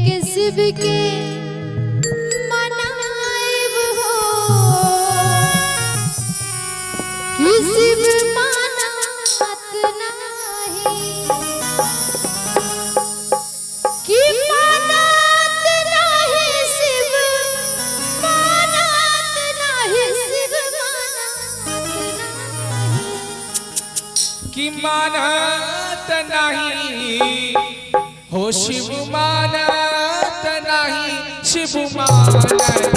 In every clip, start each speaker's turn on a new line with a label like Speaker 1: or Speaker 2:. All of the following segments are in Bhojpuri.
Speaker 1: के शिव के मनाएब हो कि शिव मानत नाही कि मानत नाही शिव मानत नाही शिव मानत नाही
Speaker 2: कि मानत नहीं हो शिव मानत नहीं शिव मानत नहीं।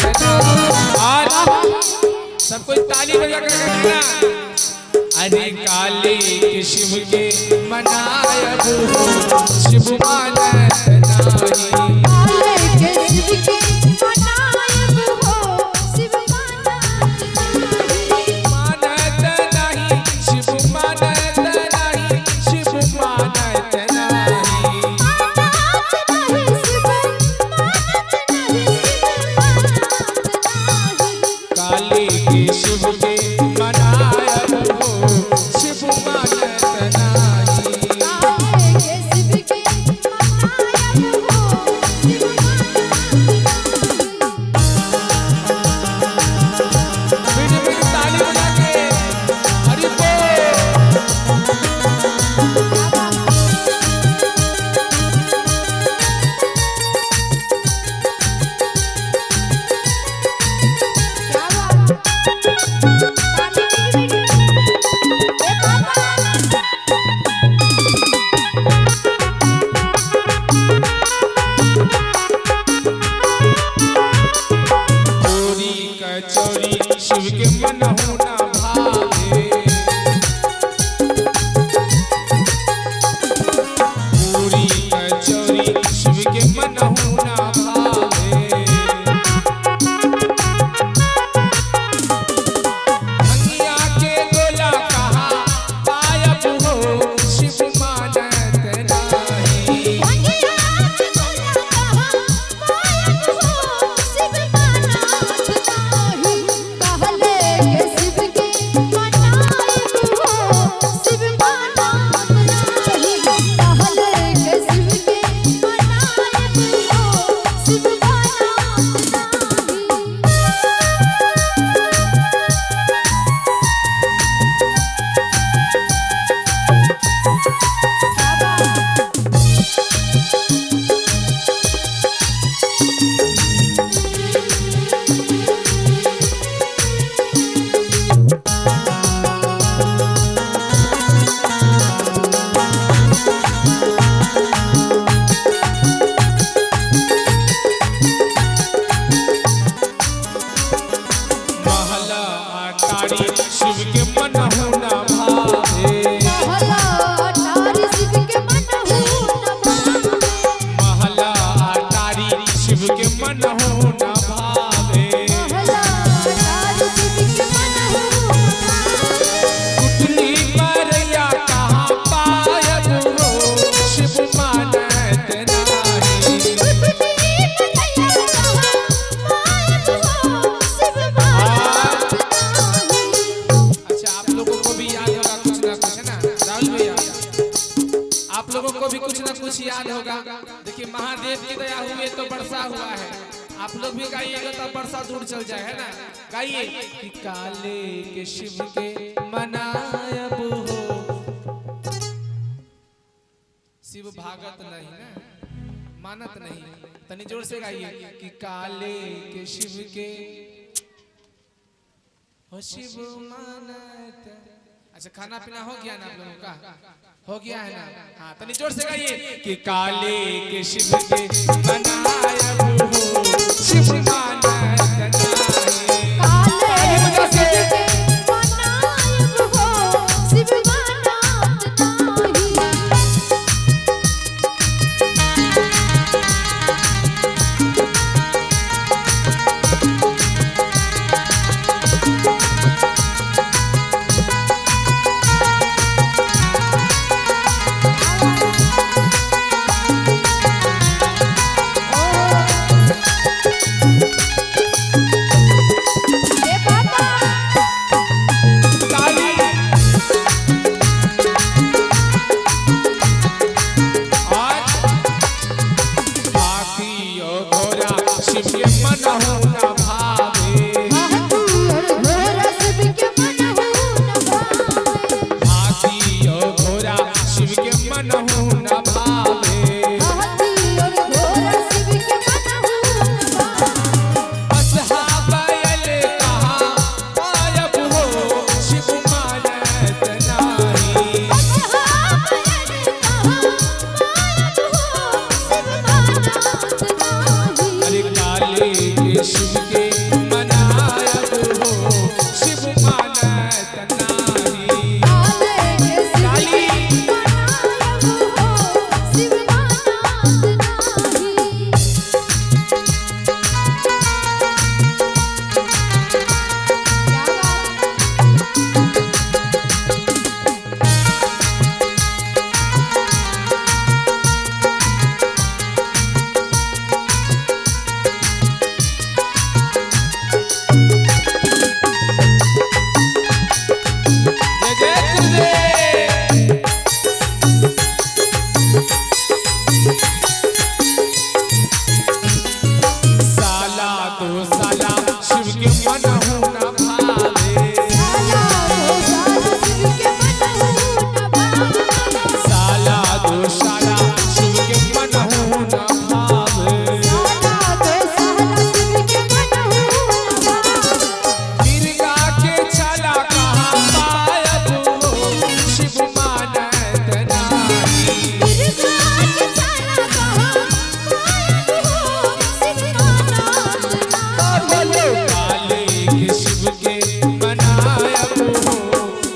Speaker 2: सब कोई ताली बजा कर कहना अरे काले के शिव के मनायब हो शिव मानत नहीं।
Speaker 1: काले के शिव के मनायब हो शिव मानत नहीं।
Speaker 2: मानत नहीं शिव मानत नहीं शिव मानत नहीं। काले के शिव के मनायब हो शिव मानत नहीं।
Speaker 1: काले के शिव के मनायब हो शिव
Speaker 2: मीठी मीठी ताली बजा के हरि चोरी कचौरी शिव के मनहु न भावे। पूरी कचौरी शिव के मनहु न भावे। भंगिया के गोला कहाँ गायब हो शिव मानत नहीं। महला अटारी शिव के मनहु न भावे। महला अटारी शिव के मनहु न भावे। कुटली परया कहाँ पायब हो शिव मानत नहीं। अच्छा आप लोगों को भी याद होगा कुछ ना कुछ, है ना राहुल भैया? आप लोगों को भी कुछ ना कुछ याद होगा। देखिए महादेव की दया हुई तो वर्षा हुआ है। आप लोग भी गाइएगा तो वर्षा दूर चल जाए, है ना? गाइए कि काले के शिव के मनायब हो शिव भागत नहीं ना मानत नहीं। तनी जोर से गाइए कि काले के शिव के हो शिव मानत। अच्छा खाना पीना हो गया ना आप लोगों का? हो गया है ना? हाँ तनी जोर से गाइए कि काले के शिव के मनायब हो शिव मानत नहीं।
Speaker 1: काले के शिव के मनायब हो शिव मानत नाही। ओ
Speaker 2: शिव के मनहु न भावे।
Speaker 1: हाथी और घोड़ा शिव के मनहु न भावे।
Speaker 2: हाथी और घोड़ा शिव के मनहु न भावे।
Speaker 1: हाथी और घोड़ा शिव के मनहु न भावे।
Speaker 2: बसहा बैल कहाँ गायब हो शिव मानत नाही।
Speaker 1: बसहा बैल कहाँ गायब हो शिव मानत नाही।
Speaker 2: अरे काले के शिव के मनायब हो शिव मानत नाही।
Speaker 1: काले के शिव के मनायब हो शिव मानत नाही।
Speaker 2: जय जय गुरुदेव। साला दो साला शिव के मनहु न भावे।
Speaker 1: साला दो साला शिव के मनहु न भावे।
Speaker 2: साला दो साला शिव के मनहु न भावे।
Speaker 1: साला दो साला शिव के मनहु न भावे।
Speaker 2: मिर्गा के छाला कहाँ पायब हो शिव मानत नाही।
Speaker 1: मिर्गा के छाला कहाँ गायब हो शिव मानत नाही।
Speaker 2: काले के शिव के मनायब हो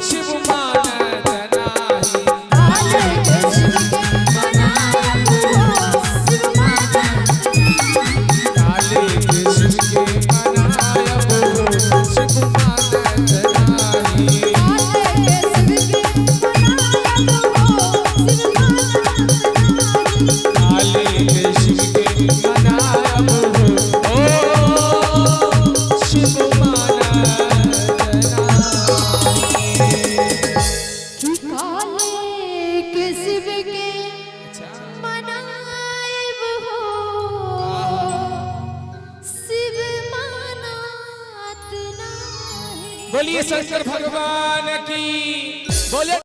Speaker 2: शिव मानत नाही।
Speaker 1: काले के शिव के मनायब हो शिव मानत नाही।
Speaker 2: काले के शिव के मनायब हो शिव मानत नाही।
Speaker 1: काले के शिव के मनायब हो शिव मानत
Speaker 2: काले के शिव के मनायब हो शिव मानत नाही।
Speaker 1: काले के शिव के मनायब हो शिव मानत नाही।
Speaker 2: बोलिए शंकर भगवान की बोले।